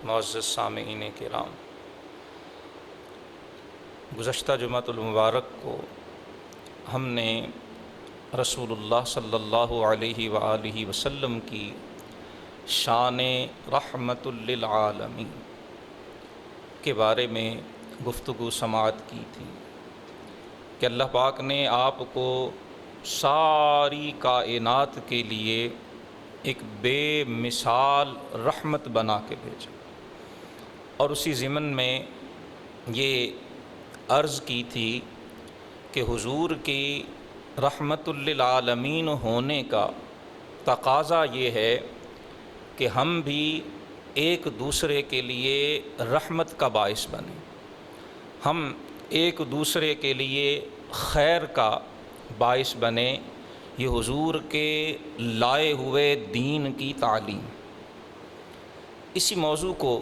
معزز سامعین کرام، گزشتہ جمعۃ المبارک کو ہم نے رسول اللہ صلی اللہ علیہ وآلہ وسلم کی شان رحمت للعالمین کے بارے میں گفتگو سماعت کی تھی کہ اللہ پاک نے آپ کو ساری کائنات کے لیے ایک بے مثال رحمت بنا کے بھیجا، اور اسی ضمن میں یہ عرض کی تھی کہ حضور کی رحمت للعالمین ہونے کا تقاضا یہ ہے کہ ہم بھی ایک دوسرے کے لیے رحمت کا باعث بنیں، ہم ایک دوسرے کے لیے خیر کا باعث بنیں۔ یہ حضور کے لائے ہوئے دین کی تعلیم۔ اسی موضوع کو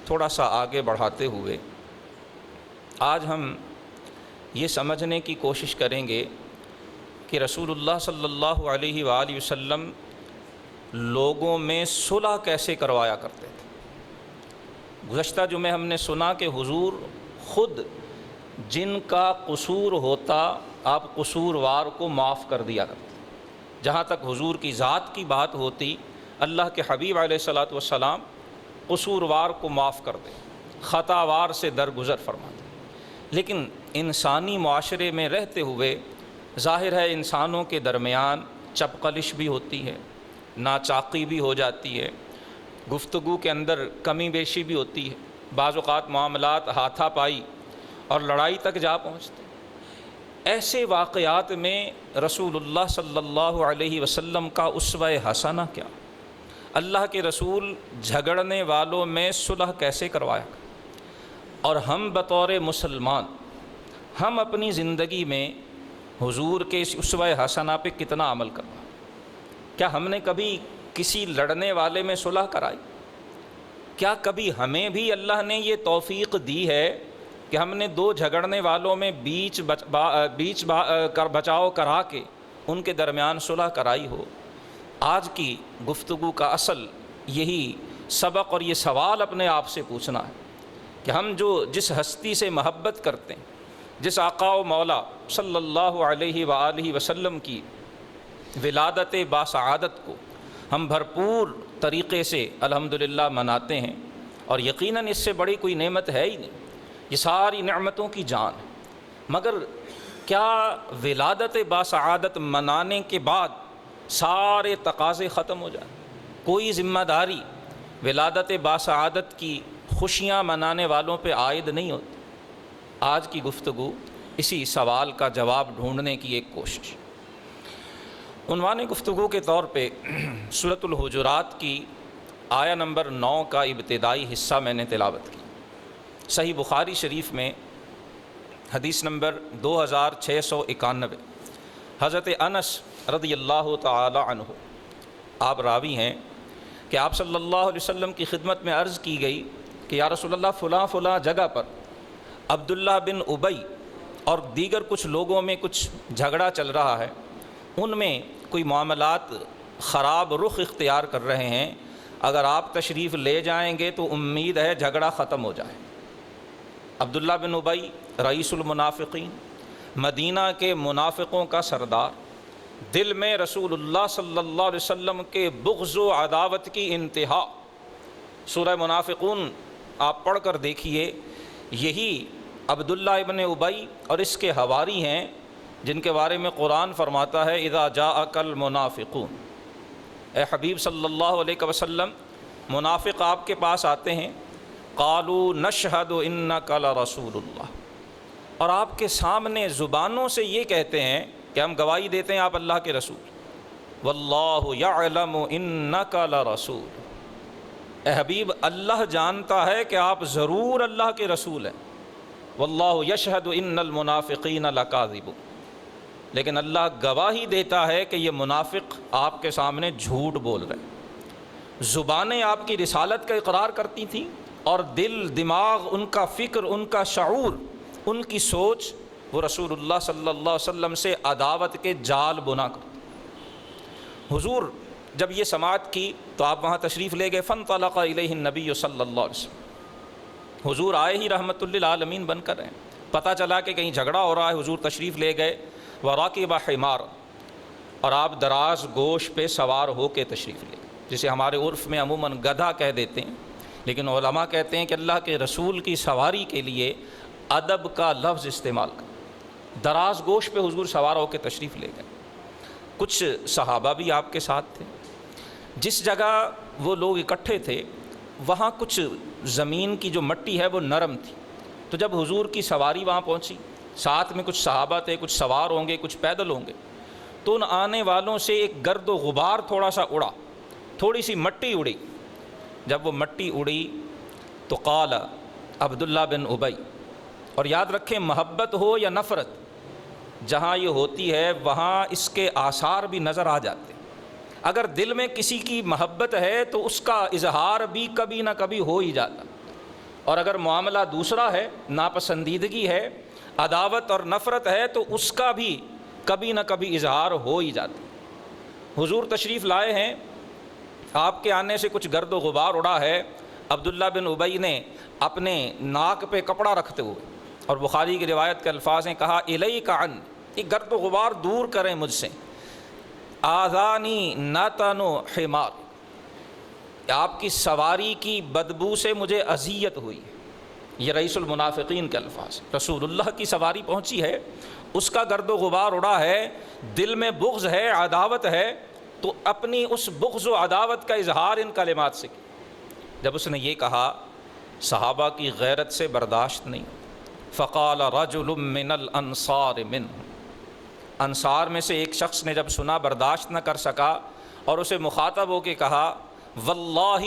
تھوڑا سا آگے بڑھاتے ہوئے آج ہم یہ سمجھنے کی کوشش کریں گے کہ رسول اللہ صلی اللہ علیہ وآلہ وسلم لوگوں میں صلح کیسے کروایا کرتے تھے۔ گزشتہ جمعے ہم نے سنا کہ حضور خود جن کا قصور ہوتا آپ قصوروار کو معاف کر دیا کرتے۔ جہاں تک حضور کی ذات کی بات ہوتی، اللہ کے حبیب علیہ الصلاۃ والسلام قصوروار کو معاف کر دیں، خطا وار سے درگزر فرماتے۔ لیکن انسانی معاشرے میں رہتے ہوئے ظاہر ہے انسانوں کے درمیان چپقلش بھی ہوتی ہے، ناچاقی بھی ہو جاتی ہے، گفتگو کے اندر کمی بیشی بھی ہوتی ہے، بعض اوقات معاملات ہاتھا پائی اور لڑائی تک جا پہنچتے۔ ایسے واقعات میں رسول اللہ صلی اللہ علیہ وسلم کا اسوہ حسنہ کیا؟ اللہ کے رسول جھگڑنے والوں میں صلح کیسے کروایا؟ اور ہم بطور مسلمان ہم اپنی زندگی میں حضور کے اس اسوہ حسنہ پہ کتنا عمل کروا؟ کیا ہم نے کبھی کسی لڑنے والے میں صلح کرائی؟ کیا کبھی ہمیں بھی اللہ نے یہ توفیق دی ہے کہ ہم نے دو جھگڑنے والوں میں بیچ بچاؤ کرا کے ان کے درمیان صلح کرائی ہو؟ آج کی گفتگو کا اصل یہی سبق اور یہ سوال اپنے آپ سے پوچھنا ہے کہ ہم جس ہستی سے محبت کرتے ہیں، جس آقا و مولا صلی اللہ علیہ وآلہ وسلم کی ولادت باسعادت کو ہم بھرپور طریقے سے الحمدللہ مناتے ہیں، اور یقیناً اس سے بڑی کوئی نعمت ہے ہی نہیں، یہ ساری نعمتوں کی جان ہے۔ مگر کیا ولادت باسعادت منانے کے بعد سارے تقاضے ختم ہو جائیں؟ کوئی ذمہ داری ولادت باسعادت کی خوشیاں منانے والوں پہ عائد نہیں ہوتی؟ آج کی گفتگو اسی سوال کا جواب ڈھونڈنے کی ایک کوشش۔ عنوان گفتگو کے طور پہ سورۃ الحجرات کی آیہ نمبر 9 کا ابتدائی حصہ میں نے تلاوت کی۔ صحیح بخاری شریف میں حدیث نمبر 2691، حضرت انس رضی اللہ تعالی عنہ آپ راوی ہیں کہ آپ صلی اللہ علیہ وسلم کی خدمت میں عرض کی گئی کہ یا رسول اللہ فلاں فلاں جگہ پر عبداللہ بن ابی اور دیگر کچھ لوگوں میں کچھ جھگڑا چل رہا ہے، ان میں کوئی معاملات خراب رخ اختیار کر رہے ہیں، اگر آپ تشریف لے جائیں گے تو امید ہے جھگڑا ختم ہو جائے۔ عبداللہ بن ابی رئیس المنافقین، مدینہ کے منافقوں کا سردار، دل میں رسول اللہ صلی اللہ علیہ وسلم کے بغض و عداوت کی انتہا۔ سورہ منافقون آپ پڑھ کر دیکھیے، یہی عبداللہ ابن ابی اور اس کے حواری ہیں جن کے بارے میں قرآن فرماتا ہے اذا جاءک المنافقون۔ اے حبیب صلی اللہ علیہ وسلم، منافق آپ کے پاس آتے ہیں، قالوا نشہد انک لرسول اللہ، اور آپ کے سامنے زبانوں سے یہ کہتے ہیں کہ ہم گواہی دیتے ہیں آپ اللہ کے رسول، واللہ یعلم انک لرسول، اے حبیب اللہ جانتا ہے کہ آپ ضرور اللہ کے رسول ہیں، واللہ یشہد ان المنافقین لکاذبون، لیکن اللہ گواہی دیتا ہے کہ یہ منافق آپ کے سامنے جھوٹ بول رہے ہیں۔ زبانیں آپ کی رسالت کا اقرار کرتی تھیں، اور دل، دماغ، ان کا فکر، ان کا شعور، ان کی سوچ وہ رسول اللہ صلی اللہ علیہ وسلم سے عداوت کے جال بنا کر۔ حضور جب یہ سماعت کی تو آپ وہاں تشریف لے گئے. فانطلق الیہ النبی صلی اللہ علیہ وسلم، حضور آئے ہی رحمت للعالمین بن کر ہیں. پتہ چلا کہ کہیں جھگڑا ہو رہا ہے، حضور تشریف لے گئے. وراکب حمار، اور آپ دراز گوش پہ سوار ہو کے تشریف لے گئے، جسے ہمارے عرف میں عموماً گدھا کہہ دیتے ہیں، لیکن علماء کہتے ہیں کہ اللہ کے رسول کی سواری کے لیے ادب کا لفظ استعمال کر. دراز گوش پہ حضور سوار ہو کے تشریف لے گئے. کچھ صحابہ بھی آپ کے ساتھ تھے. جس جگہ وہ لوگ اکٹھے تھے وہاں کچھ زمین کی جو مٹی ہے وہ نرم تھی. تو جب حضور کی سواری وہاں پہنچی، ساتھ میں کچھ صحابہ تھے، کچھ سوار ہوں گے، کچھ پیدل ہوں گے، تو ان آنے والوں سے ایک گرد و غبار تھوڑا سا اڑا، تھوڑی سی مٹی اڑی. جب وہ مٹی اڑی تو قال عبداللہ بن ابی، اور یاد رکھیں محبت ہو یا نفرت، جہاں یہ ہوتی ہے وہاں اس کے آثار بھی نظر آ جاتے ہیں. اگر دل میں کسی کی محبت ہے تو اس کا اظہار بھی کبھی نہ کبھی ہو ہی جاتا، اور اگر معاملہ دوسرا ہے، ناپسندیدگی ہے، عداوت اور نفرت ہے، تو اس کا بھی کبھی نہ کبھی اظہار ہو ہی جاتا. حضور تشریف لائے ہیں، آپ کے آنے سے کچھ گرد و غبار اڑا ہے. عبداللہ بن ابی نے اپنے ناک پہ کپڑا رکھتے ہوئے، اور بخاری کی روایت کے الفاظ ہیں، کہا الیک عن، یہ گرد و غبار دور کریں مجھ سے. آذانی نتن حمار، آپ کی سواری کی بدبو سے مجھے اذیت ہوئی. یہ رئیس المنافقین کے الفاظ. رسول اللہ کی سواری پہنچی ہے، اس کا گرد و غبار اڑا ہے، دل میں بغض ہے، عداوت ہے، تو اپنی اس بغض و عداوت کا اظہار ان کلمات سے کیا. جب اس نے یہ کہا صحابہ کی غیرت سے برداشت نہیں. فقال رجل من الانصار منهم، انصار میں سے ایک شخص نے جب سنا برداشت نہ کر سکا اور اسے مخاطب ہو کے کہا واللہ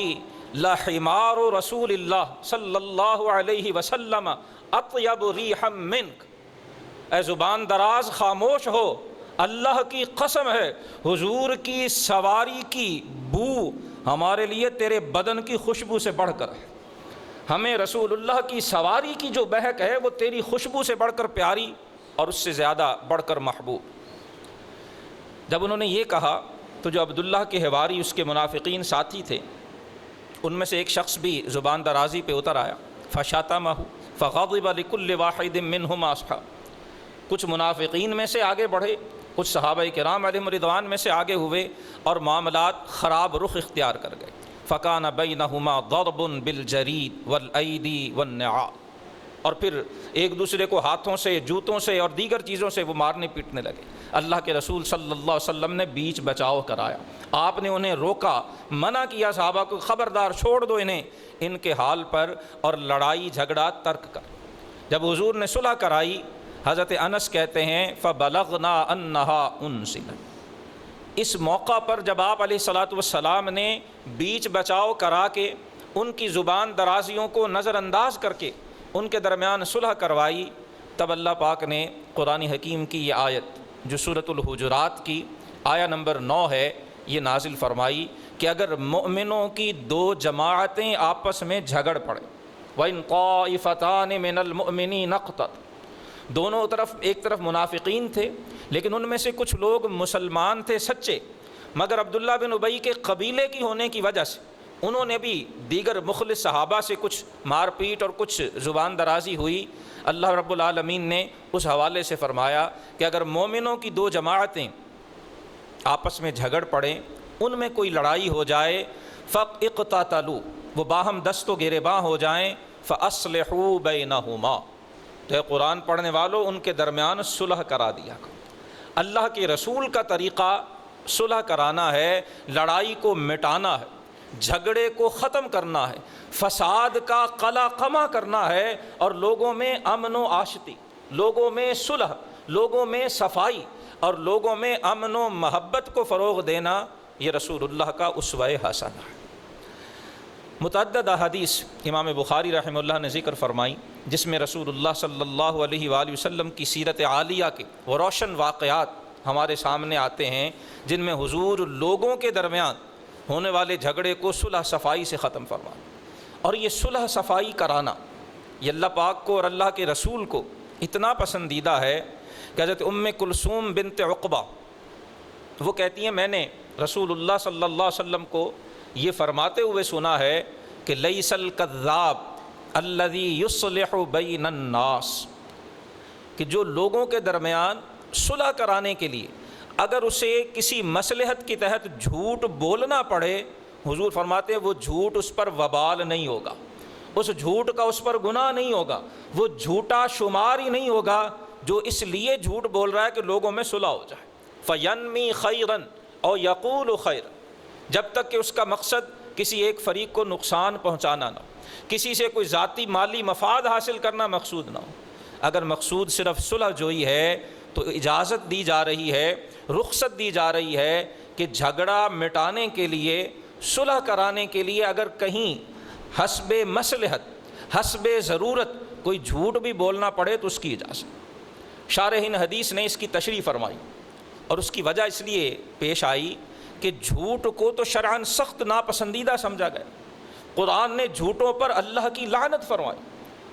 لحمار رسول اللہ صلی اللہ علیہ وسلم اطیب ریحا منک، اے زبان دراز خاموش ہو، اللہ کی قسم ہے حضور کی سواری کی بو ہمارے لیے تیرے بدن کی خوشبو سے بڑھ کر ہے. ہمیں رسول اللہ کی سواری کی جو مہک ہے وہ تیری خوشبو سے بڑھ کر پیاری اور اس سے زیادہ بڑھ کر محبوب. جب انہوں نے یہ کہا تو جو عبداللہ کے حواری اس کے منافقین ساتھی تھے، ان میں سے ایک شخص بھی زبان درازی پہ اتر آیا. فشاتمہ فغضب لكل واحد منہم اصحاب، کچھ منافقین میں سے آگے بڑھے، کچھ صحابہ کرام علیہم رضوان میں سے آگے ہوئے، اور معاملات خراب رخ اختیار کر گئے. فکان بینہما ضرب بالجرید والایدی والنعال، اور پھر ایک دوسرے کو ہاتھوں سے، جوتوں سے اور دیگر چیزوں سے وہ مارنے پیٹنے لگے. اللہ کے رسول صلی اللہ علیہ وسلم نے بیچ بچاؤ کرایا. آپ نے انہیں روکا، منع کیا صحابہ کو خبردار چھوڑ دو انہیں ان کے حال پر، اور لڑائی جھگڑا ترک کر. جب حضور نے صلح کرائی، حضرت انس کہتے ہیں فبلغنا انہا انزلت، اس موقع پر جب آپ علیہ الصلاۃ والسلام نے بیچ بچاؤ کرا کے ان کی زبان درازیوں کو نظر انداز کر کے ان کے درمیان صلح کروائی، تب اللہ پاک نے قرآن حکیم کی یہ آیت جو سورۃ الحجرات کی آیہ نمبر 9 ہے یہ نازل فرمائی کہ اگر مؤمنوں کی دو جماعتیں آپس میں جھگڑ پڑیں، وَإِن طَائِفَتَانِ مِنَ الْمُؤْمِنِينَ اقْتَتَلُوا، دونوں طرف، ایک طرف منافقین تھے لیکن ان میں سے کچھ لوگ مسلمان تھے سچے، مگر عبداللہ بن ابی کے قبیلے کی ہونے کی وجہ سے انہوں نے بھی دیگر مخلص صحابہ سے کچھ مار پیٹ اور کچھ زبان درازی ہوئی. اللہ رب العالمین نے اس حوالے سے فرمایا کہ اگر مومنوں کی دو جماعتیں آپس میں جھگڑ پڑیں، ان میں کوئی لڑائی ہو جائے، فاقتتلوا، وہ باہم دست و گریباں ہو جائیں، فاصلحوا بینہما، تو قرآن پڑھنے والوں ان کے درمیان صلح کرا دیا. اللہ کے رسول کا طریقہ صلح کرانا ہے، لڑائی کو مٹانا ہے، جھگڑے کو ختم کرنا ہے، فساد کا قلع قمع کرنا ہے، اور لوگوں میں امن و آشتی، لوگوں میں صلح، لوگوں میں صفائی اور لوگوں میں امن و محبت کو فروغ دینا، یہ رسول اللہ کا اسوہ حسنہ ہے. متعدد احادیث امام بخاری رحمہ اللہ نے ذکر فرمائی جس میں رسول اللہ صلی اللہ علیہ وآلہ وسلم کی سیرت عالیہ کے وہ روشن واقعات ہمارے سامنے آتے ہیں جن میں حضور لوگوں کے درمیان ہونے والے جھگڑے کو صلح صفائی سے ختم فرمانا. اور یہ صلح صفائی کرانا یہ اللہ پاک کو اور اللہ کے رسول کو اتنا پسندیدہ ہے کہ حضرت ام کلثوم بنت عقبہ وہ کہتی ہیں میں نے رسول اللہ صلی اللہ علیہ وسلم کو یہ فرماتے ہوئے سنا ہے کہ لیس الکذاب الذی یصلح بین الناس، کہ جو لوگوں کے درمیان صلح کرانے کے لیے اگر اسے کسی مصلحت کے تحت جھوٹ بولنا پڑے، حضور فرماتے ہیں وہ جھوٹ اس پر وبال نہیں ہوگا، اس جھوٹ کا اس پر گناہ نہیں ہوگا، وہ جھوٹا شمار ہی نہیں ہوگا جو اس لیے جھوٹ بول رہا ہے کہ لوگوں میں صلح ہو جائے۔ فینمی خیرا او یقول خیر، جب تک کہ اس کا مقصد کسی ایک فریق کو نقصان پہنچانا نہ ہو، کسی سے کوئی ذاتی مالی مفاد حاصل کرنا مقصود نہ ہو۔ اگر مقصود صرف صلح جوئی ہے تو اجازت دی جا رہی ہے، رخصت دی جا رہی ہے کہ جھگڑا مٹانے کے لیے، صلح کرانے کے لیے اگر کہیں حسب مصلحت، حسب ضرورت کوئی جھوٹ بھی بولنا پڑے تو اس کی اجازت۔ شارحین حدیث نے اس کی تشریح فرمائی، اور اس کی وجہ اس لیے پیش آئی کہ جھوٹ کو تو شرعاً سخت ناپسندیدہ سمجھا گیا، قرآن نے جھوٹوں پر اللہ کی لعنت فرمائی،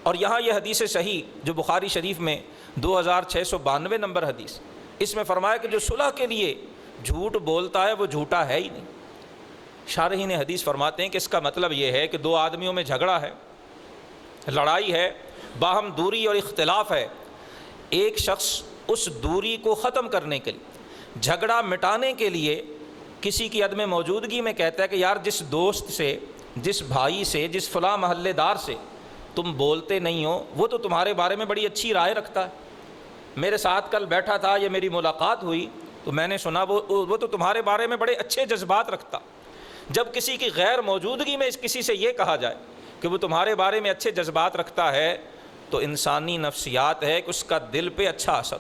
اور یہاں یہ حدیث صحیح جو بخاری شریف میں 2692 نمبر حدیث، اس میں فرمایا کہ جو صلح کے لیے جھوٹ بولتا ہے وہ جھوٹا ہے ہی نہیں۔ شارحین حدیث فرماتے ہیں کہ اس کا مطلب یہ ہے کہ دو آدمیوں میں جھگڑا ہے، لڑائی ہے، باہم دوری اور اختلاف ہے، ایک شخص اس دوری کو ختم کرنے کے لیے، جھگڑا مٹانے کے لیے کسی کی عدم موجودگی میں کہتا ہے کہ یار جس دوست سے، جس بھائی سے، جس فلاں محلے دار سے تم بولتے نہیں ہو وہ تو تمہارے بارے میں بڑی اچھی رائے رکھتا ہے، میرے ساتھ کل بیٹھا تھا یا میری ملاقات ہوئی تو میں نے سنا وہ تو تمہارے بارے میں بڑے اچھے جذبات رکھتا۔ جب کسی کی غیر موجودگی میں کسی سے یہ کہا جائے کہ وہ تمہارے بارے میں اچھے جذبات رکھتا ہے تو انسانی نفسیات ہے کہ اس کا دل پہ اچھا اثر،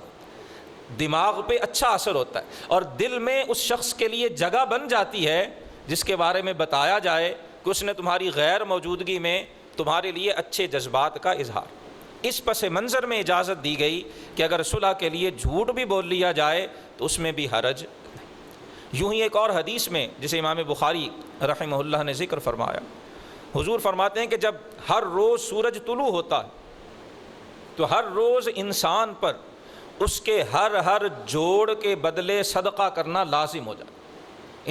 دماغ پہ اچھا اثر ہوتا ہے، اور دل میں اس شخص کے لیے جگہ بن جاتی ہے جس کے بارے میں بتایا جائے کہ اس نے تمہاری غیر موجودگی میں تمہارے لیے اچھے جذبات کا اظہار۔ اس پس منظر میں اجازت دی گئی کہ اگر صلح کے لیے جھوٹ بھی بول لیا جائے تو اس میں بھی حرج نہیں۔ یوں ہی ایک اور حدیث میں جسے امام بخاری رحمہ اللہ نے ذکر فرمایا، حضور فرماتے ہیں کہ جب ہر روز سورج طلوع ہوتا ہے تو ہر روز انسان پر اس کے ہر جوڑ کے بدلے صدقہ کرنا لازم ہو جائے۔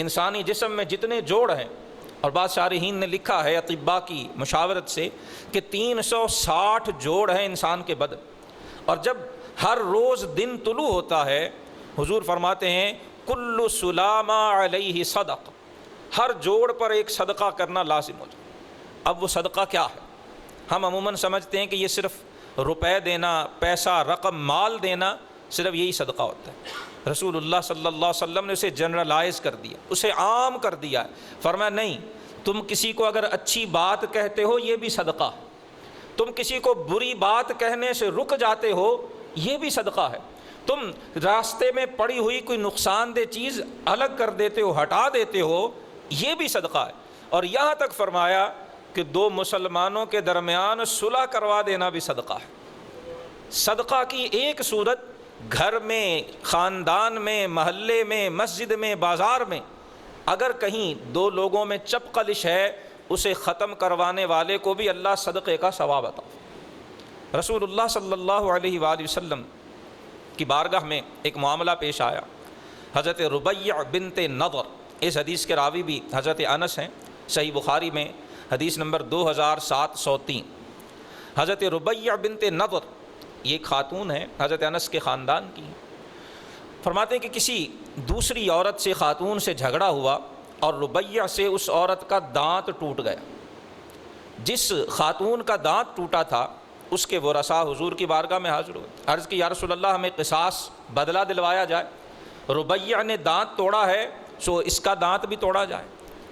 انسانی جسم میں جتنے جوڑ ہیں، اور بعض شارحین نے لکھا ہے اطباء کی مشاورت سے کہ 360 جوڑ ہیں انسان کے بدن، اور جب ہر روز دن طلوع ہوتا ہے حضور فرماتے ہیں کل سلامہ علیہ صدقہ، ہر جوڑ پر ایک صدقہ کرنا لازم ہو جائے۔ اب وہ صدقہ کیا ہے؟ ہم عموماً سمجھتے ہیں کہ یہ صرف روپے دینا، پیسہ، رقم، مال دینا، صرف یہی صدقہ ہوتا ہے۔ رسول اللہ صلی اللہ علیہ وسلم نے اسے جنرلائز کر دیا، اسے عام کر دیا ہے۔ فرمایا نہیں، تم کسی کو اگر اچھی بات کہتے ہو یہ بھی صدقہ ہے، تم کسی کو بری بات کہنے سے رک جاتے ہو یہ بھی صدقہ ہے، تم راستے میں پڑی ہوئی کوئی نقصان دہ چیز الگ کر دیتے ہو، ہٹا دیتے ہو، یہ بھی صدقہ ہے۔ اور یہاں تک فرمایا کہ دو مسلمانوں کے درمیان صلح کروا دینا بھی صدقہ ہے۔ صدقہ کی ایک صورت گھر میں، خاندان میں، محلے میں، مسجد میں، بازار میں اگر کہیں دو لوگوں میں چپقلش ہے، اسے ختم کروانے والے کو بھی اللہ صدقے کا ثواب عطا۔ رسول اللہ صلی اللہ علیہ وآلہ وسلم کی بارگاہ میں ایک معاملہ پیش آیا، حضرت ربیع بنت نضر، اس حدیث کے راوی بھی حضرت انس ہیں، صحیح بخاری میں حدیث نمبر 2703۔ حضرت ربیع بنت نضر یہ ایک خاتون ہے، حضرت انس کے خاندان کی۔ فرماتے ہیں کہ کسی دوسری عورت سے، خاتون سے جھگڑا ہوا اور ربیع سے اس عورت کا دانت ٹوٹ گیا۔ جس خاتون کا دانت ٹوٹا تھا اس کے ورثاء حضور کی بارگاہ میں حاضر ہوئے، عرض کی یا رسول اللہ ہمیں قصاص، بدلہ دلوایا جائے، ربیع نے دانت توڑا ہے سو اس کا دانت بھی توڑا جائے۔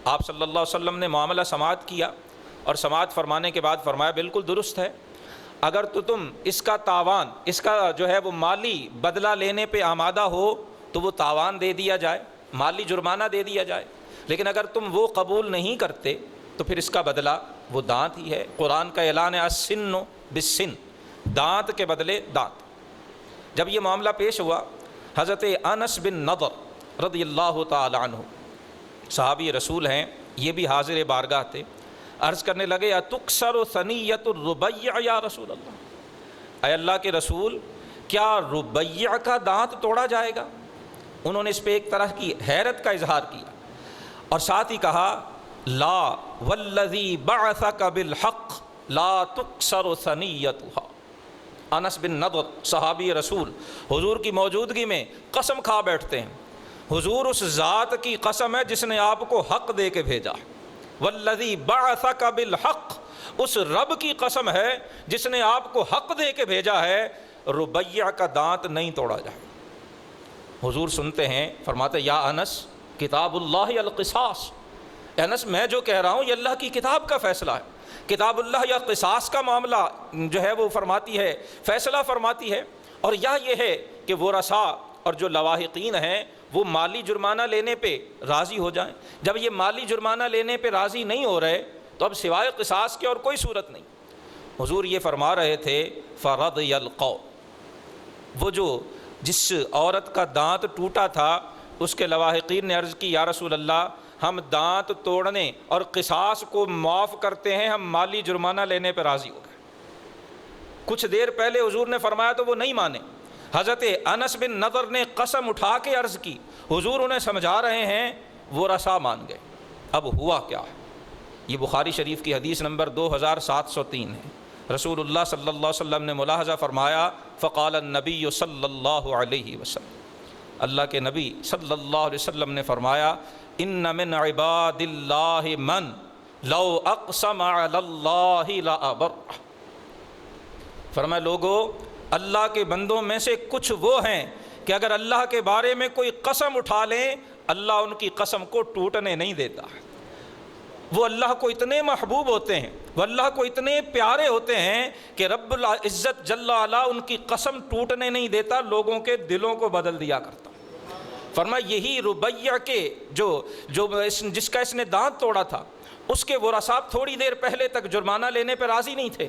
آپ صلی اللہ علیہ وسلم نے معاملہ سماعت کیا، اور سماعت فرمانے کے بعد فرمایا بالکل درست ہے، اگر تو تم اس کا تاوان، اس کا جو ہے وہ مالی بدلہ لینے پہ آمادہ ہو تو وہ تاوان دے دیا جائے، مالی جرمانہ دے دیا جائے، لیکن اگر تم وہ قبول نہیں کرتے تو پھر اس کا بدلہ وہ دانت ہی ہے۔ قرآن کا اعلان ہے السن بالسن، دانت کے بدلے دانت۔ جب یہ معاملہ پیش ہوا، حضرت انس بن نضر رضی اللہ تعالی عنہ، صحابی رسول ہیں، یہ بھی حاضر بارگاہ تھے، عرض کرنے لگے اتکسر ثنیۃ الربیع یا رسول اللہ، اے اللہ کے رسول کیا ربیع کا دانت توڑا جائے گا؟ انہوں نے اس پہ ایک طرح کی حیرت کا اظہار کیا، اور ساتھ ہی کہا لا والذی بعثک بالحق لا تکسر ثنیتها۔ انس بن نضر صحابی رسول حضور کی موجودگی میں قسم کھا بیٹھتے ہیں، حضور اس ذات کی قسم ہے جس نے آپ کو حق دے کے بھیجا، والذی بعثک بالحق، اس رب کی قسم ہے جس نے آپ کو حق دے کے بھیجا ہے، ربیع کا دانت نہیں توڑا جائے۔ حضور سنتے ہیں، فرماتے یا انس کتاب اللہ القصاص، انس میں جو کہہ رہا ہوں یہ اللہ کی کتاب کا فیصلہ ہے، کتاب اللہ یا قصاص کا معاملہ جو ہے وہ فرماتی ہے، فیصلہ فرماتی ہے۔ اور یہ ہے کہ ورثاء اور جو لواحقین ہیں وہ مالی جرمانہ لینے پہ راضی ہو جائیں۔ جب یہ مالی جرمانہ لینے پہ راضی نہیں ہو رہے تو اب سوائے قصاص کے اور کوئی صورت نہیں۔ حضور یہ فرما رہے تھے فرضی القوم، وہ جو جس عورت کا دانت ٹوٹا تھا اس کے لواحقین نے عرض کی یا رسول اللہ ہم دانت توڑنے اور قصاص کو معاف کرتے ہیں، ہم مالی جرمانہ لینے پہ راضی ہو گئے۔ کچھ دیر پہلے حضور نے فرمایا تو وہ نہیں مانے۔ حضرت انس بن نضر نے قسم اٹھا کے عرض کی، حضور انہیں سمجھا رہے ہیں، وہ رسا مان گئے۔ اب ہوا کیا؟ یہ بخاری شریف کی حدیث نمبر 2703 ہے۔ رسول اللہ صلی اللہ علیہ وسلم نے ملاحظہ فرمایا، فقال النبی صلی اللہ علیہ وسلم، اللہ کے نبی صلی اللہ علیہ وسلم نے فرمایا، ان من عباد اللہ من لو اقسم علی اللہ لابر، فرمایا لوگو اللہ کے بندوں میں سے کچھ وہ ہیں کہ اگر اللہ کے بارے میں کوئی قسم اٹھا لیں اللہ ان کی قسم کو ٹوٹنے نہیں دیتا۔ وہ اللہ کو اتنے محبوب ہوتے ہیں، وہ اللہ کو اتنے پیارے ہوتے ہیں کہ رب العزت جل وعلا ان کی قسم ٹوٹنے نہیں دیتا، لوگوں کے دلوں کو بدل دیا کرتا۔ فرمایا یہی ربیع کے جس کا اس نے دانت توڑا تھا اس کے ورثاء تھوڑی دیر پہلے تک جرمانہ لینے پہ راضی نہیں تھے،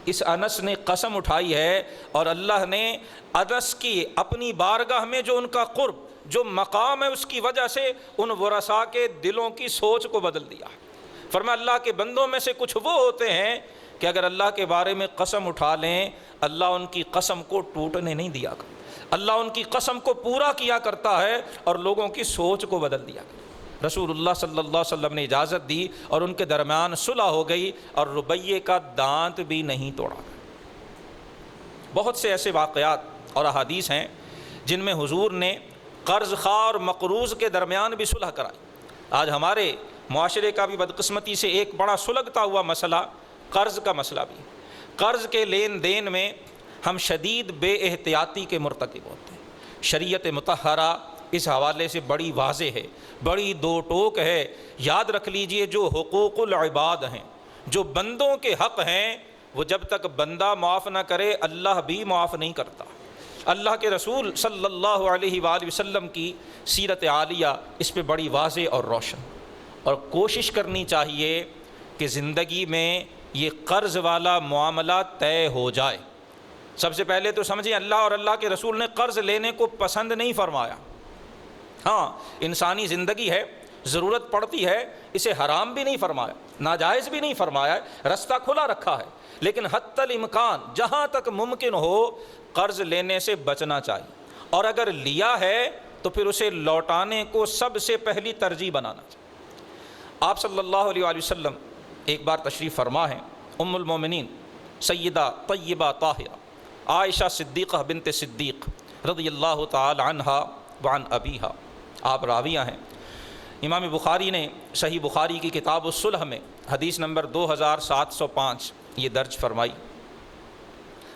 اس انس نے قسم اٹھائی ہے اور اللہ نے انس کی اپنی بارگاہ میں جو ان کا قرب، جو مقام ہے، اس کی وجہ سے ان ورثاء کے دلوں کی سوچ کو بدل دیا۔ فرمایا اللہ کے بندوں میں سے کچھ وہ ہوتے ہیں کہ اگر اللہ کے بارے میں قسم اٹھا لیں اللہ ان کی قسم کو ٹوٹنے نہیں دیا کرتا، اللہ ان کی قسم کو پورا کیا کرتا ہے اور لوگوں کی سوچ کو بدل دیا کرتا۔ رسول اللہ صلی اللہ علیہ وسلم نے اجازت دی اور ان کے درمیان صلح ہو گئی اور ربیع کا دانت بھی نہیں توڑا گیا۔ بہت سے ایسے واقعات اور احادیث ہیں جن میں حضور نے قرض خواہ اور مقروض کے درمیان بھی صلح کرائی۔ آج ہمارے معاشرے کا بھی بدقسمتی سے ایک بڑا سلگتا ہوا مسئلہ قرض کا مسئلہ بھی۔ قرض کے لین دین میں ہم شدید بے احتیاطی کے مرتکب ہوتے ہیں۔ شریعت مطہرہ اس حوالے سے بڑی واضح ہے، بڑی دو ٹوک ہے۔ یاد رکھ لیجئے جو حقوق العباد ہیں، جو بندوں کے حق ہیں، وہ جب تک بندہ معاف نہ کرے اللہ بھی معاف نہیں کرتا۔ اللہ کے رسول صلی اللہ علیہ وآلہ وسلم کی سیرت عالیہ اس پہ بڑی واضح اور روشن، اور کوشش کرنی چاہیے کہ زندگی میں یہ قرض والا معاملہ طے ہو جائے۔ سب سے پہلے تو سمجھیں اللہ اور اللہ کے رسول نے قرض لینے کو پسند نہیں فرمایا۔ ہاں انسانی زندگی ہے، ضرورت پڑتی ہے، اسے حرام بھی نہیں فرمایا، ناجائز بھی نہیں فرمایا، رستہ کھلا رکھا ہے، لیکن حتی الامکان جہاں تک ممکن ہو قرض لینے سے بچنا چاہیے، اور اگر لیا ہے تو پھر اسے لوٹانے کو سب سے پہلی ترجیح بنانا چاہیے۔ آپ صلی اللہ علیہ وآلہ وسلم ایک بار تشریف فرما ہیں، ام المومنین سیدہ طیبہ طاہرہ عائشہ صدیقہ بنت صدیق رضی اللہ تعالی عنہا وعن ابیہا، آپ راویہ ہیں۔ امام بخاری نے صحیح بخاری کی کتاب الصلح میں حدیث نمبر 2705 یہ درج فرمائی۔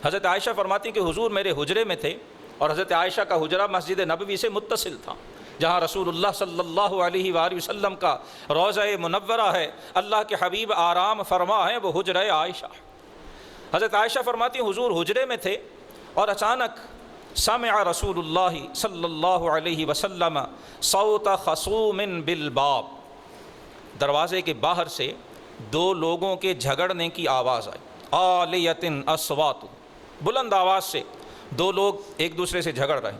حضرت عائشہ فرماتی کہ حضور میرے حجرے میں تھے، اور حضرت عائشہ کا حجرہ مسجد نبوی سے متصل تھا، جہاں رسول اللہ صلی اللہ علیہ وآلہ وسلم کا روضہ منورہ ہے، اللہ کے حبیب آرام فرما ہے، وہ حجرہ عائشہ۔ حضرت عائشہ فرماتی حضور حجرے میں تھے اور اچانک سمع رسول اللہ صلی اللہ علیہ وسلم صوت خصوم بالباب، دروازے کے باہر سے دو لوگوں کے جھگڑنے کی آواز آئی، عالیۃ اصوات، بلند آواز سے دو لوگ ایک دوسرے سے جھگڑ رہے ہیں۔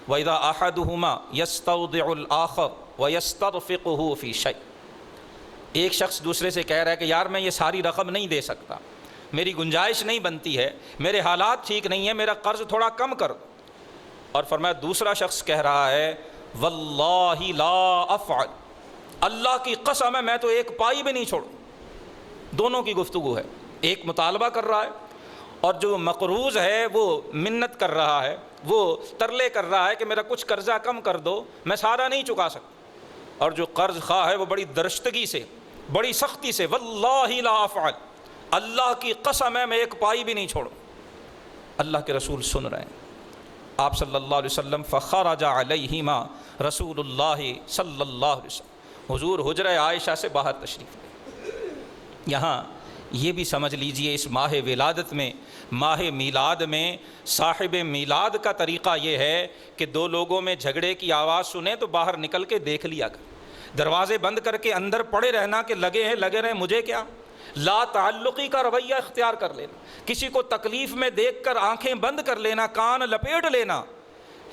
وَإِذَا أَحَدُهُمَا يَسْتَوْضِعُ الْآخَرَ وَيَسْتَرْفِقُهُ فِي شَيْءٍ، ایک شخص دوسرے سے کہہ رہا ہے کہ یار میں یہ ساری رقم نہیں دے سکتا، میری گنجائش نہیں بنتی ہے، میرے حالات ٹھیک نہیں ہیں، میرا قرض تھوڑا کم کر۔ اور فرمایا دوسرا شخص کہہ رہا ہے واللہ لا افعل، اللہ کی قسم ہے میں تو ایک پائی بھی نہیں چھوڑوں۔ دونوں کی گفتگو ہے، ایک مطالبہ کر رہا ہے اور جو مقروض ہے وہ منت کر رہا ہے، وہ ترلے کر رہا ہے کہ میرا کچھ قرضہ کم کر دو، میں سارا نہیں چکا سکتا۔ اور جو قرض خواہ ہے وہ بڑی درشتگی سے، بڑی سختی سے، واللہ لا افعل، اللہ کی قسم ہے میں ایک پائی بھی نہیں چھوڑوں۔ اللہ کے رسول سن رہے ہیں۔ آپ صلی اللہ علیہ وسلم فخرج علیہما رسول اللہ صلی اللہ علیہ وسلم، حضور حجرہ عائشہ سے باہر تشریف لے۔ یہاں یہ بھی سمجھ لیجئے اس ماہ ولادت میں، ماہ میلاد میں صاحب میلاد کا طریقہ یہ ہے کہ دو لوگوں میں جھگڑے کی آواز سنیں تو باہر نکل کے دیکھ لیا کر، دروازے بند کر کے اندر پڑے رہنا کہ لگے رہے مجھے کیا، لا تعلقی کا رویہ اختیار کر لینا، کسی کو تکلیف میں دیکھ کر آنکھیں بند کر لینا، کان لپیٹ لینا،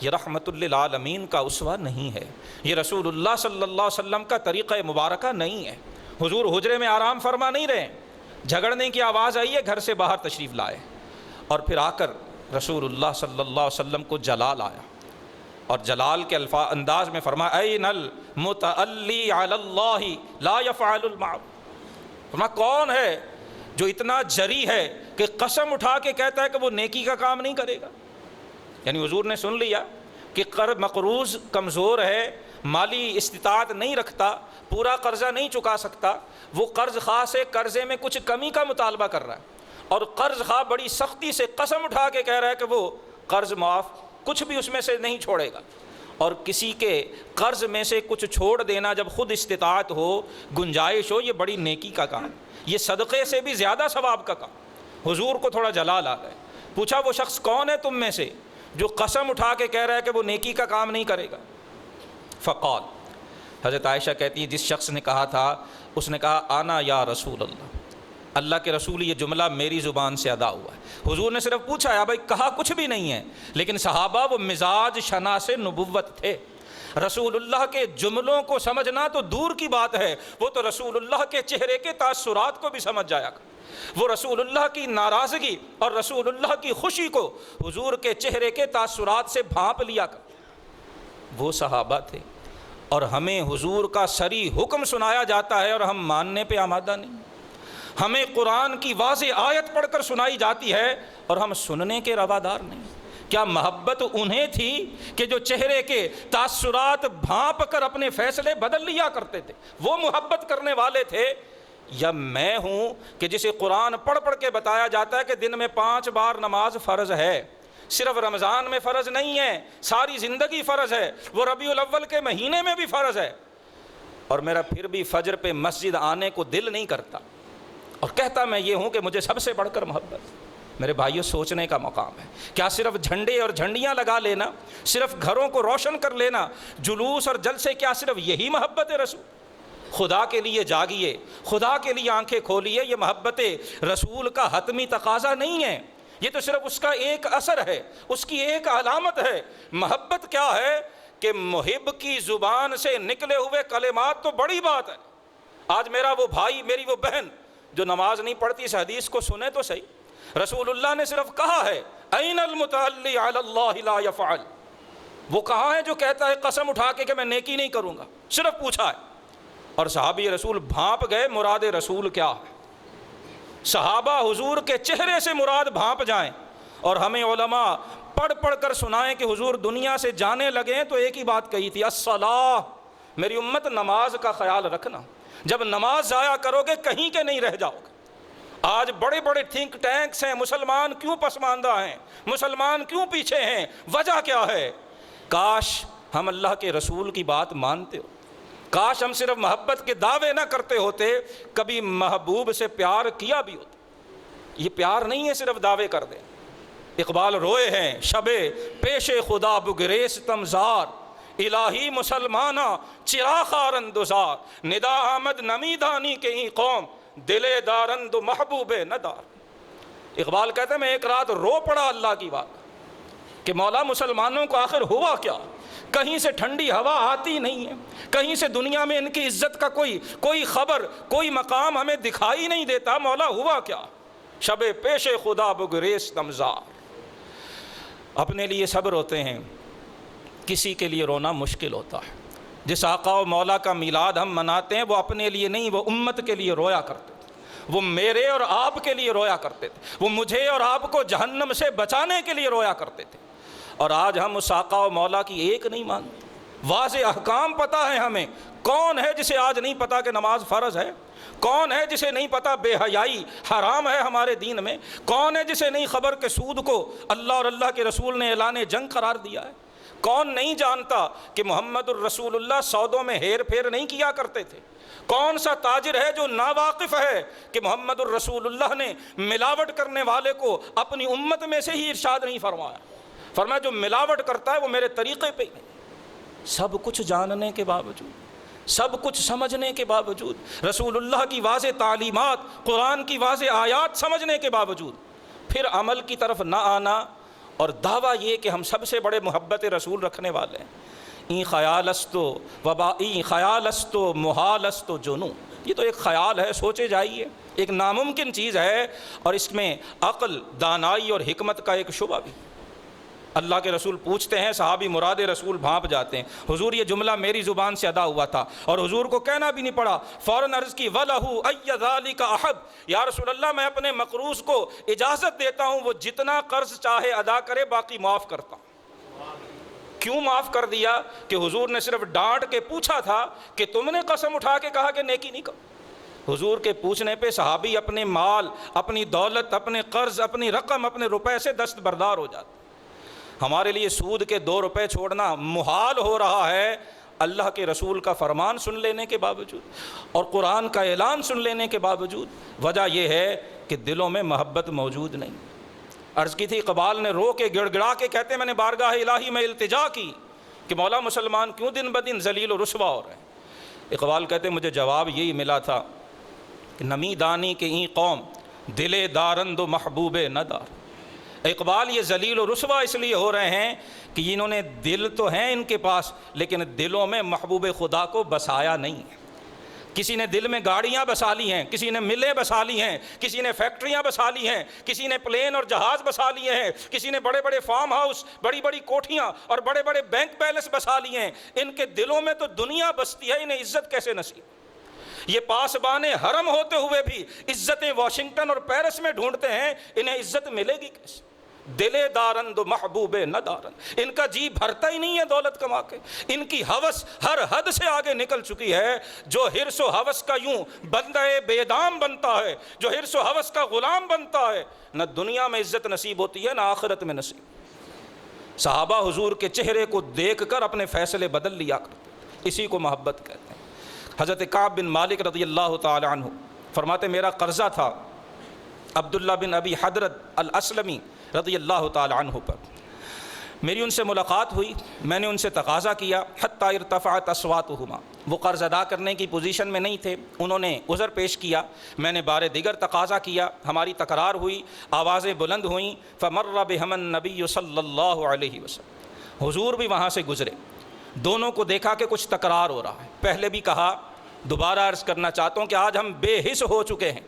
یہ رحمت للعالمین کا اسوہ نہیں ہے، یہ رسول اللہ صلی اللہ علیہ وسلم کا طریقہ مبارکہ نہیں ہے۔ حضور حجرے میں آرام فرما نہیں رہے، جھگڑنے کی آواز آئی ہے، گھر سے باہر تشریف لائے، اور پھر آ کر رسول اللہ صلی اللہ علیہ وسلم کو جلال آیا، اور جلال کے انداز میں فرمایا این المتعلی علی اللہ لا یفعل المعروف، فرمایا کون ہے جو اتنا جری ہے کہ قسم اٹھا کے کہتا ہے کہ وہ نیکی کا کام نہیں کرے گا۔ یعنی حضور نے سن لیا کہ مقروض کمزور ہے، مالی استطاعت نہیں رکھتا، پورا قرضہ نہیں چکا سکتا، وہ قرض خواہ سے قرضے میں کچھ کمی کا مطالبہ کر رہا ہے، اور قرض خواہ بڑی سختی سے قسم اٹھا کے کہہ رہا ہے کہ وہ قرض معاف کچھ بھی اس میں سے نہیں چھوڑے گا۔ اور کسی کے قرض میں سے کچھ چھوڑ دینا جب خود استطاعت ہو، گنجائش ہو، یہ بڑی نیکی کا کام، یہ صدقے سے بھی زیادہ ثواب کا کام۔ حضور کو تھوڑا جلال آ گئے، پوچھا وہ شخص کون ہے تم میں سے جو قسم اٹھا کے کہہ رہا ہے کہ وہ نیکی کا کام نہیں کرے گا؟ فقال، حضرت عائشہ کہتی ہے جس شخص نے کہا تھا اس نے کہا انا یا رسول اللہ، اللہ کے رسول یہ جملہ میری زبان سے ادا ہوا ہے۔ حضور نے صرف پوچھا ہے بھائی، کہا کچھ بھی نہیں ہے، لیکن صحابہ وہ مزاج شناس نبوت تھے، رسول اللہ کے جملوں کو سمجھنا تو دور کی بات ہے، وہ تو رسول اللہ کے چہرے کے تاثرات کو بھی سمجھ جایا کر، وہ رسول اللہ کی ناراضگی اور رسول اللہ کی خوشی کو حضور کے چہرے کے تاثرات سے بھانپ لیا کر۔ وہ صحابہ تھے، اور ہمیں حضور کا صریح حکم سنایا جاتا ہے اور ہم ماننے پہ آمادہ نہیں، ہمیں قرآن کی واضح آیت پڑھ کر سنائی جاتی ہے اور ہم سننے کے روادار نہیں۔ کیا محبت انہیں تھی کہ جو چہرے کے تاثرات بھانپ کر اپنے فیصلے بدل لیا کرتے تھے، وہ محبت کرنے والے تھے، یا میں ہوں کہ جسے قرآن پڑھ پڑھ کے بتایا جاتا ہے کہ دن میں 5 بار نماز فرض ہے، صرف رمضان میں فرض نہیں ہے، ساری زندگی فرض ہے، وہ ربیع الاول کے مہینے میں بھی فرض ہے، اور میرا پھر بھی فجر پہ مسجد آنے کو دل نہیں کرتا، اور کہتا میں یہ ہوں کہ مجھے سب سے بڑھ کر محبت۔ میرے بھائیوں، سوچنے کا مقام ہے، کیا صرف جھنڈے اور جھنڈیاں لگا لینا، صرف گھروں کو روشن کر لینا، جلوس اور جلسے، کیا صرف یہی محبت رسول؟ خدا کے لیے جاگیے، خدا کے لیے آنکھیں کھولیے، یہ محبت رسول کا حتمی تقاضا نہیں ہے، یہ تو صرف اس کا ایک اثر ہے، اس کی ایک علامت ہے۔ محبت کیا ہے کہ محب کی زبان سے نکلے ہوئے کلمات تو بڑی بات ہے۔ آج میرا وہ بھائی، میری وہ بہن جو نماز نہیں پڑھتی، اس حدیث کو سنے تو صحیح، رسول اللہ نے صرف کہا ہے این المتعلی علی اللہ لا یفعل، وہ کہاں ہے جو کہتا ہے قسم اٹھا کے کہ میں نیکی نہیں کروں گا، صرف پوچھا ہے، اور صحابی رسول بھانپ گئے مراد رسول کیا ہے۔ صحابہ حضور کے چہرے سے مراد بھانپ جائیں، اور ہمیں علماء پڑھ پڑھ کر سنائیں کہ حضور دنیا سے جانے لگے تو ایک ہی بات کہی تھی، الصلاۃ، میری امت نماز کا خیال رکھنا، جب نماز ضائع کرو گے کہیں کے نہیں رہ جاؤ گے۔ آج بڑے بڑے تھنک ٹینکس ہیں، مسلمان کیوں پسماندہ ہیں، مسلمان کیوں پیچھے ہیں، وجہ کیا ہے؟ کاش ہم اللہ کے رسول کی بات مانتے ہو، کاش ہم صرف محبت کے دعوے نہ کرتے ہوتے، کبھی محبوب سے پیار کیا بھی ہوتا۔ یہ پیار نہیں ہے صرف دعوے کر دیں۔ اقبال روئے ہیں شب پیش خدا بگریس تمزار، الہی مسلمانہ چراغ آرندزار، ندا آمد نمی دانی کے ہی قوم، دلے دارند محبوب ندار۔ اقبال کہتے ہیں میں ایک رات رو پڑا اللہ کی بات کہ مولا مسلمانوں کو آخر ہوا کیا، کہیں سے ٹھنڈی ہوا آتی نہیں ہے، کہیں سے دنیا میں ان کی عزت کا کوئی خبر، کوئی مقام ہمیں دکھائی نہیں دیتا، مولا ہوا کیا؟ شب پیش خدا بگریس تمزار۔ اپنے لیے صبر ہوتے ہیں، کسی کے لیے رونا مشکل ہوتا ہے، جس آقا و مولا کا میلاد ہم مناتے ہیں وہ اپنے لیے نہیں، وہ امت کے لیے رویا کرتے تھے، وہ میرے اور آپ کے لیے رویا کرتے تھے، وہ مجھے اور آپ کو جہنم سے بچانے کے لیے رویا کرتے تھے۔ اور آج ہم اس آقا و مولا کی ایک نہیں مانتے۔ واضح احکام پتہ ہے ہمیں۔ کون ہے جسے آج نہیں پتہ کہ نماز فرض ہے؟ کون ہے جسے نہیں پتہ بے حیائی حرام ہے ہمارے دین میں؟ کون ہے جسے نہیں خبر کہ سود کو اللہ اور اللہ کے رسول نے اعلان جنگ قرار دیا ہے؟ کون نہیں جانتا کہ محمد الرسول اللہ سودوں میں ہیر پھیر نہیں کیا کرتے تھے؟ کون سا تاجر ہے جو ناواقف ہے کہ محمد الرسول اللہ نے ملاوٹ کرنے والے کو اپنی امت میں سے ہی ارشاد نہیں فرمایا؟ فرمایا جو ملاوٹ کرتا ہے وہ میرے طریقے پہ ہی نہیں۔ سب کچھ جاننے کے باوجود، سب کچھ سمجھنے کے باوجود، رسول اللہ کی واضح تعلیمات، قرآن کی واضح آیات سمجھنے کے باوجود پھر عمل کی طرف نہ آنا اور دعویٰ یہ کہ ہم سب سے بڑے محبت رسول رکھنے والے ہیں۔ این خیال استو وبا، این خیال استو محال استو جنوں، یہ تو ایک خیال ہے، سوچے جائیے، ایک ناممکن چیز ہے، اور اس میں عقل، دانائی اور حکمت کا ایک شعبہ بھی۔ اللہ کے رسول پوچھتے ہیں، صحابی مراد رسول بھانپ جاتے ہیں، حضور یہ جملہ میری زبان سے ادا ہوا تھا اور حضور کو کہنا بھی نہیں پڑا، فوراً عرض کی وَلَهُ أَيَّ ذَلِكَ أَحَبْ، یا رسول اللہ میں اپنے مقروض کو اجازت دیتا ہوں وہ جتنا قرض چاہے ادا کرے، باقی معاف کرتا ہوں۔ کیوں معاف کر دیا؟ کہ حضور نے صرف ڈانٹ کے پوچھا تھا کہ تم نے قسم اٹھا کے کہا کہ نیکی نہیں کرو۔ حضور کے پوچھنے پہ صحابی اپنے مال، اپنی دولت، اپنے قرض، اپنی رقم، اپنے روپے سے دستبردار ہو جاتے۔ ہمارے لیے سود کے 2 روپے چھوڑنا محال ہو رہا ہے اللہ کے رسول کا فرمان سن لینے کے باوجود اور قرآن کا اعلان سن لینے کے باوجود۔ وجہ یہ ہے کہ دلوں میں محبت موجود نہیں۔ عرض کی تھی، اقبال نے رو کے گڑ گڑا کے کہتے میں نے بارگاہ الہی میں التجا کی کہ مولا مسلمان کیوں دن بدن ذلیل و رسوا ہو رہے ہیں؟ اقبال کہتے مجھے جواب یہی ملا تھا کہ نمی دانی کے این قوم دل دارند و محبوب ندار۔ اقبال یہ ذلیل و رسوا اس لیے ہو رہے ہیں کہ انہوں نے دل تو ہیں ان کے پاس لیکن دلوں میں محبوب خدا کو بسایا نہیں ہے۔ کسی نے دل میں گاڑیاں بسا لی ہیں، کسی نے ملیں بسا لی ہیں، کسی نے فیکٹریاں بسا لی ہیں، کسی نے پلین اور جہاز بسا لیے ہیں، کسی نے بڑے بڑے فارم ہاؤس، بڑی بڑی کوٹھیاں اور بڑے بڑے بینک بیلنس بسا لیے ہیں۔ ان کے دلوں میں تو دنیا بستی ہے، انہیں عزت کیسے نصیب؟ یہ پاسبان حرم ہوتے ہوئے بھی عزتیں واشنگٹن اور پیرس میں ڈھونڈتے ہیں، انہیں عزت ملے گی کیسے؟ دل دارند و محبوب ندارند، ان کا جی بھرتا ہی نہیں ہے دولت کما کے۔ ان کی ہوس ہر حد سے آگے نکل چکی ہے۔ جو حرص و ہوس کا یوں بندہ بے دام بنتا ہے، جو حرص و ہوس کا غلام بنتا ہے، نہ دنیا میں عزت نصیب ہوتی ہے نہ آخرت میں نصیب۔ صحابہ حضور کے چہرے کو دیکھ کر اپنے فیصلے بدل لیا کرتے، اسی کو محبت کہتے ہیں۔ حضرت کعب بن مالک رضی اللہ تعالی عنہ فرماتے میرا قرضہ تھا عبداللہ بن ابی حضرت الاسلمی رضی اللہ تعالی عنہ پر۔ میری ان سے ملاقات ہوئی، میں نے ان سے تقاضا کیا حتی ارتفعت اصواتہما، وہ قرض ادا کرنے کی پوزیشن میں نہیں تھے، انہوں نے عذر پیش کیا، میں نے بار دیگر تقاضا کیا، ہماری تکرار ہوئی، آوازیں بلند ہوئیں، فمر بہم النبی صلی اللہ علیہ وسلم، حضور بھی وہاں سے گزرے، دونوں کو دیکھا کہ کچھ تکرار ہو رہا ہے۔ پہلے بھی کہا، دوبارہ عرض کرنا چاہتا ہوں کہ آج ہم بے حس ہو چکے ہیں،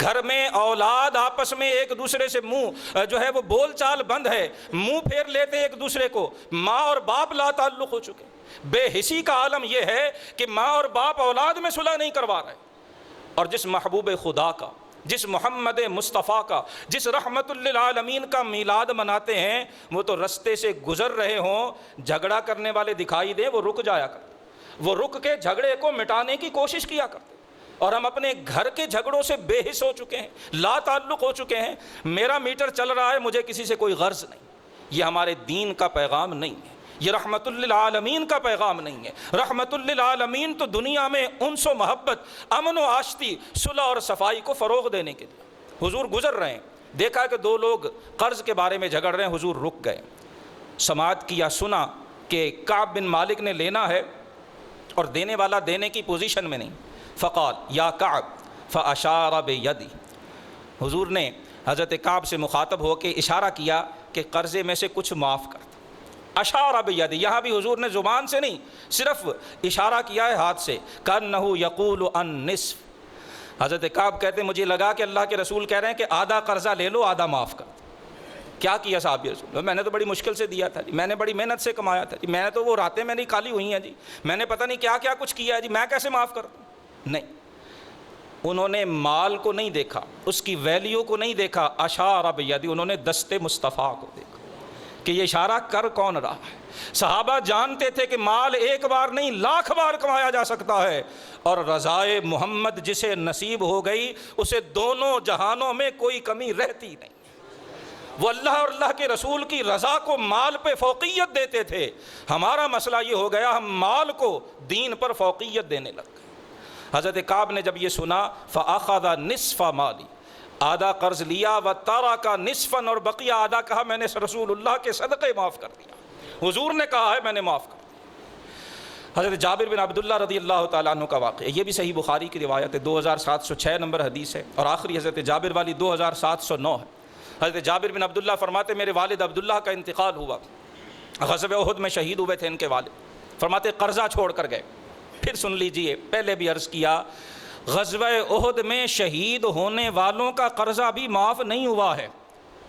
گھر میں اولاد آپس میں ایک دوسرے سے منہ جو ہے وہ بول چال بند ہے، منہ پھیر لیتے ہیں ایک دوسرے کو، ماں اور باپ لا تعلق ہو چکے۔ بے حسی کا عالم یہ ہے کہ ماں اور باپ اولاد میں صلح نہیں کروا رہے، اور جس محبوب خدا کا، جس محمد مصطفیٰ کا، جس رحمت للعالمین کا میلاد مناتے ہیں، وہ تو رستے سے گزر رہے ہوں، جھگڑا کرنے والے دکھائی دیں، وہ رک جایا کرتے، وہ رک کے جھگڑے کو مٹانے کی کوشش کیا کرتے۔ اور ہم اپنے گھر کے جھگڑوں سے بے حس ہو چکے ہیں، لا تعلق ہو چکے ہیں، میرا میٹر چل رہا ہے، مجھے کسی سے کوئی غرض نہیں۔ یہ ہمارے دین کا پیغام نہیں ہے، یہ رحمت للعالمین کا پیغام نہیں ہے۔ رحمت للعالمین تو دنیا میں انس و محبت، امن و آشتی، صلح اور صفائی کو فروغ دینے کے لیے۔ حضور گزر رہے ہیں، دیکھا کہ 2 لوگ قرض کے بارے میں جھگڑ رہے ہیں، حضور رک گئے، سماعت کیا، سنا کہ کعب بن مالک نے لینا ہے اور دینے والا دینے کی پوزیشن میں نہیں۔ فقال یا کعب فاشار بیدی، حضور نے حضرت کعب سے مخاطب ہو کے اشارہ کیا کہ قرضے میں سے کچھ معاف کر دو۔ اشار بیدی، یہاں بھی حضور نے زبان سے نہیں، صرف اشارہ کیا ہے ہاتھ سے، کانہ یقول ان نصف۔ حضرت کعب کہتے مجھے لگا کہ اللہ کے رسول کہہ رہے ہیں کہ آدھا قرضہ لے لو، آدھا معاف کر دو۔ کیا کیا صحابی رسول؟ میں نے تو بڑی مشکل سے دیا تھا جی، میں نے بڑی محنت سے کمایا تھا جی، میں نے تو وہ راتیں میں نہیں کالی ہوئی ہیں جی، میں نے پتہ نہیں کیا کیا کچھ کیا ہے جی، میں کیسے معاف کر دوں؟ نہیں، انہوں نے مال کو نہیں دیکھا، اس کی ویلیو کو نہیں دیکھا، اشار بیدی، انہوں نے دست مصطفیٰ کو دیکھا کہ یہ اشارہ کر کون رہا ہے۔ صحابہ جانتے تھے کہ مال ایک بار نہیں لاکھ بار کمایا جا سکتا ہے، اور رضائے محمد جسے نصیب ہو گئی اسے دونوں جہانوں میں کوئی کمی رہتی نہیں۔ وہ اللہ اور اللہ کے رسول کی رضا کو مال پہ فوقیت دیتے تھے، ہمارا مسئلہ یہ ہو گیا ہم مال کو دین پر فوقیت دینے لگ گئے۔ حضرت کعب نے جب یہ سنا فَأَخَذَ نِصْفَ مَالِي، آدھا قرض لیا، وَتَرَكَ نِصْفًا، اور بقیہ آدھا کہا میں نے رسول اللہ کے صدقے معاف کر دیا، حضور نے کہا ہے میں نے معاف کر دیا۔ حضرت جابر بن عبداللہ رضی اللہ تعالیٰ عنہ کا واقعہ، یہ بھی صحیح بخاری کی روایت ہے، 2706 نمبر حدیث ہے، اور آخری حضرت جابر والی 2709 ہے۔ حضرت جابر بن عبداللہ فرماتے میرے والد عبداللہ کا انتقال ہوا، غزوہ احد میں شہید ہوئے تھے ان کے والد، فرماتے قرضہ چھوڑ کر گئے۔ پھر سن لیجئے، پہلے بھی عرض کیا، غزوہ احد میں شہید ہونے والوں کا قرضہ بھی معاف نہیں ہوا ہے،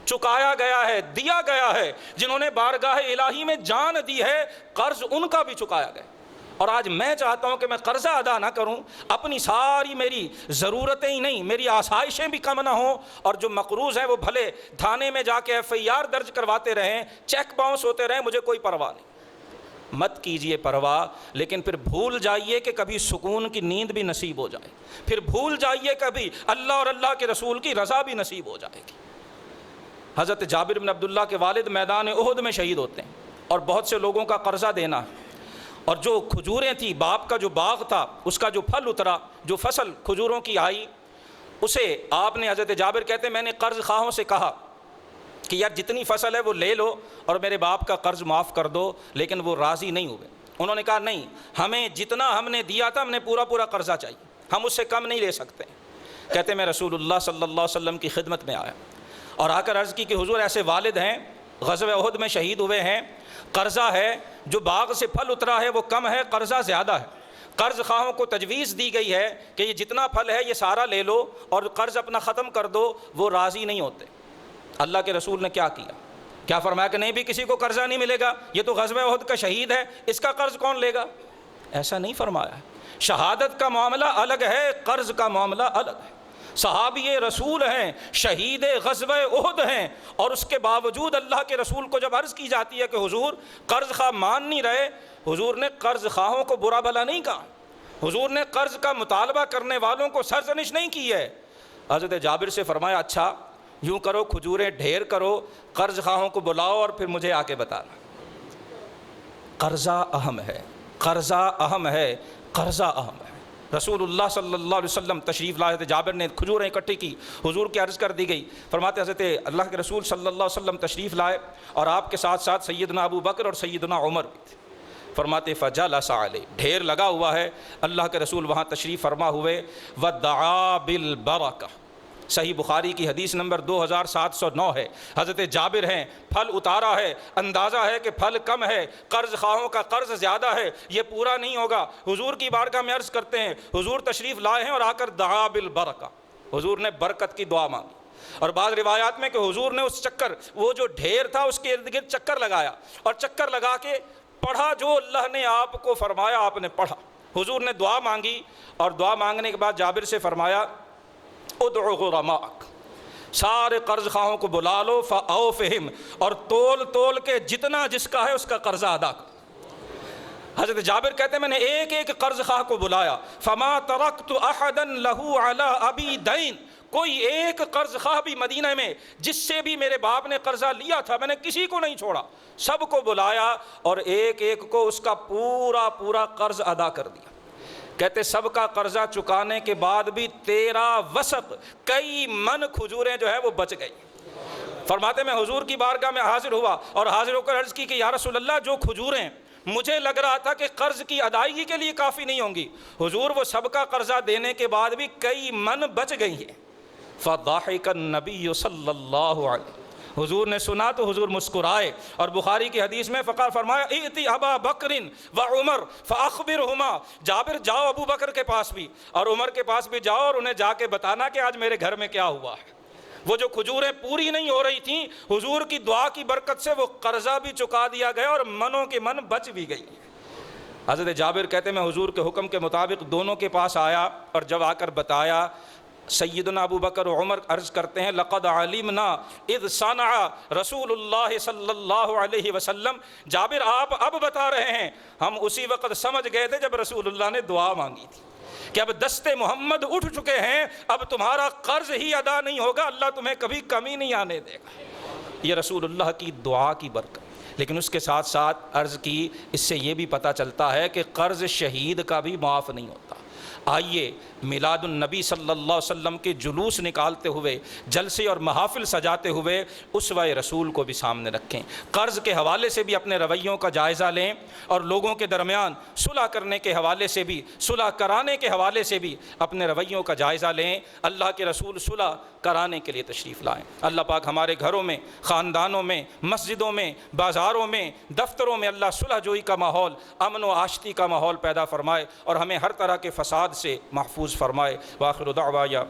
چکایا گیا ہے، دیا گیا ہے۔ جنہوں نے بارگاہ الہی میں جان دی ہے قرض ان کا بھی چکایا گیا۔ اور آج میں چاہتا ہوں کہ میں قرضہ ادا نہ کروں، اپنی ساری میری ضرورتیں ہی نہیں، میری آسائشیں بھی کم نہ ہوں، اور جو مقروض ہیں وہ بھلے تھانے میں جا کے FIR درج کرواتے رہیں، چیک باؤنس ہوتے رہیں، مجھے کوئی پرواہ نہیں۔ مت کیجئے پرواہ، لیکن پھر بھول جائیے کہ کبھی سکون کی نیند بھی نصیب ہو جائے، پھر بھول جائیے کبھی اللہ اور اللہ کے رسول کی رضا بھی نصیب ہو جائے گی۔ حضرت جابر بن عبداللہ کے والد میدان احد میں شہید ہوتے ہیں، اور بہت سے لوگوں کا قرضہ دینا ہے، اور جو کھجوریں تھیں، باپ کا جو باغ تھا اس کا جو پھل اترا، جو فصل کھجوروں کی آئی، اسے آپ نے، حضرت جابر کہتے ہیں میں نے قرض خواہوں سے کہا کہ یار جتنی فصل ہے وہ لے لو اور میرے باپ کا قرض معاف کر دو، لیکن وہ راضی نہیں ہوئے۔ انہوں نے کہا نہیں، ہمیں جتنا ہم نے دیا تھا ہمیں پورا قرضہ چاہیے، ہم اس سے کم نہیں لے سکتے۔ کہتے میں رسول اللہ صلی اللہ علیہ وسلم کی خدمت میں آیا اور آ کر عرض کی کہ حضور ایسے والد ہیں، غزوہ احد میں شہید ہوئے ہیں، قرضہ ہے، جو باغ سے پھل اترا ہے وہ کم ہے، قرضہ زیادہ ہے۔ قرض خواہوں کو تجویز دی گئی ہے کہ یہ جتنا پھل ہے یہ سارا لے لو اور قرض اپنا ختم کر دو، وہ راضی نہیں ہوتے۔ اللہ کے رسول نے کیا کیا؟ کیا فرمایا کہ نہیں بھی کسی کو قرضہ نہیں ملے گا، یہ تو غزوہ احد کا شہید ہے، اس کا قرض کون لے گا؟ ایسا نہیں فرمایا۔ شہادت کا معاملہ الگ ہے، قرض کا معاملہ الگ ہے۔ صحابی رسول ہیں، شہید غزوہ احد ہیں، اور اس کے باوجود اللہ کے رسول کو جب عرض کی جاتی ہے کہ حضور قرض خواہ مان نہیں رہے، حضور نے قرض خواہوں کو برا بھلا نہیں کہا، حضور نے قرض کا مطالبہ کرنے والوں کو سرزنش نہیں کی ہے۔ حضرت جابر سے فرمایا اچھا یوں کرو، کھجوریں ڈھیر کرو، قرض خواہوں کو بلاؤ اور پھر مجھے آ کے بتانا۔ قرضہ اہم ہے، قرضہ اہم ہے، قرضہ اہم ہے۔ رسول اللہ صلی اللہ علیہ وسلم تشریف لائے تھے، جابر نے کھجوریں اکٹھی کی، حضور کی عرض کر دی گئی، فرماتے حضرت اللہ کے رسول صلی اللہ علیہ وسلم تشریف لائے اور آپ کے ساتھ ساتھ سیدنا ابو بکر اور سیدنا عمر بھی تھے۔ فرماتے فجلس علیہ، ڈھیر لگا ہوا ہے، اللہ کے رسول وہاں تشریف فرما ہوئے، ودعا بالبرکہ، صحیح بخاری کی حدیث نمبر 2709 ہے۔ حضرت جابر ہیں، پھل اتارا ہے، اندازہ ہے کہ پھل کم ہے، قرض خواہوں کا قرض زیادہ ہے، یہ پورا نہیں ہوگا۔ حضور کی بارگاہ میں عرض کرتے ہیں، حضور تشریف لائے ہیں اور آ کر دعا بالبرکہ، حضور نے برکت کی دعا مانگی۔ اور بعض روایات میں کہ حضور نے اس چکر، وہ جو ڈھیر تھا اس کے ارد گرد چکر لگایا، اور چکر لگا کے پڑھا جو اللہ نے آپ کو فرمایا، آپ نے پڑھا۔ حضور نے دعا مانگی، اور دعا مانگنے کے بعد جابر سے فرمایا ادعو غرماءک، سارے قرض خواہوں کو بلا لو، فاوفہم، اور تول تول کے جتنا جس کا ہے اس کا قرضہ ادا کرو۔ حضرت جابر کہتے ہیں میں نے ایک ایک قرض خواہ کو بلایا، فما ترکت احدا لہ علی ابی دین، کوئی ایک قرض خواہ بھی مدینہ میں جس سے بھی میرے باپ نے قرضہ لیا تھا میں نے کسی کو نہیں چھوڑا، سب کو بلایا اور ایک ایک کو اس کا پورا قرض ادا کر دیا۔ کہتے سب کا قرضہ چکانے کے بعد بھی 13 وسق، کئی من کھجوریں جو ہے وہ بچ گئی۔ فرماتے میں حضور کی بارگاہ میں حاضر ہوا اور حاضر ہو کر عرض کی کہ یا رسول اللہ جو کھجوریں مجھے لگ رہا تھا کہ قرض کی ادائیگی کے لیے کافی نہیں ہوں گی، حضور وہ سب کا قرضہ دینے کے بعد بھی کئی من بچ گئی ہیں۔ فضحک النبی صلی اللہ علیہ وسلم، حضور نے سنا تو حضور مسکرائے، اور بخاری کی حدیث میں فقال فرمایا ائتی ابا بکر و عمر فاخبرہما، جابر جاؤ ابو بکر کے پاس بھی اور عمر کے پاس بھی جاؤ اور انہیں جا کے بتانا کہ آج میرے گھر میں کیا ہوا ہے۔ وہ جو کھجوریں پوری نہیں ہو رہی تھیں، حضور کی دعا کی برکت سے وہ قرضہ بھی چکا دیا گیا اور منوں کے من بچ بھی گئی۔ حضرت جابر کہتے ہیں میں حضور کے حکم کے مطابق دونوں کے پاس آیا، اور جب آ کر بتایا، سیدنا ابو بکر و عمر عرض کرتے ہیں لقد علمنا اذ صنع رسول اللہ صلی اللہ علیہ وسلم، جابر آپ اب بتا رہے ہیں، ہم اسی وقت سمجھ گئے تھے جب رسول اللہ نے دعا مانگی تھی کہ اب دستے محمد اٹھ چکے ہیں، اب تمہارا قرض ہی ادا نہیں ہوگا، اللہ تمہیں کبھی کمی نہیں آنے دے گا۔ یہ رسول اللہ کی دعا کی برکت۔ لیکن اس کے ساتھ ساتھ عرض کی، اس سے یہ بھی پتہ چلتا ہے کہ قرض شہید کا بھی معاف نہیں ہوتا۔ آئیے میلاد النبی صلی اللہ علیہ وسلم کے جلوس نکالتے ہوئے، جلسے اور محافل سجاتے ہوئے اسوہ رسول کو بھی سامنے رکھیں، قرض کے حوالے سے بھی اپنے رویوں کا جائزہ لیں، اور لوگوں کے درمیان صلح کرنے کے حوالے سے بھی، صلح کرانے کے حوالے سے بھی اپنے رویوں کا جائزہ لیں۔ اللہ کے رسول صلح کرانے کے لیے تشریف لائیں۔ اللہ پاک ہمارے گھروں میں، خاندانوں میں، مسجدوں میں، بازاروں میں، دفتروں میں اللہ صلح جوئی کا ماحول، امن و آشتی کا ماحول پیدا فرمائے، اور ہمیں ہر طرح کے فساد سے محفوظ فرمائے۔ وآخر دعوایا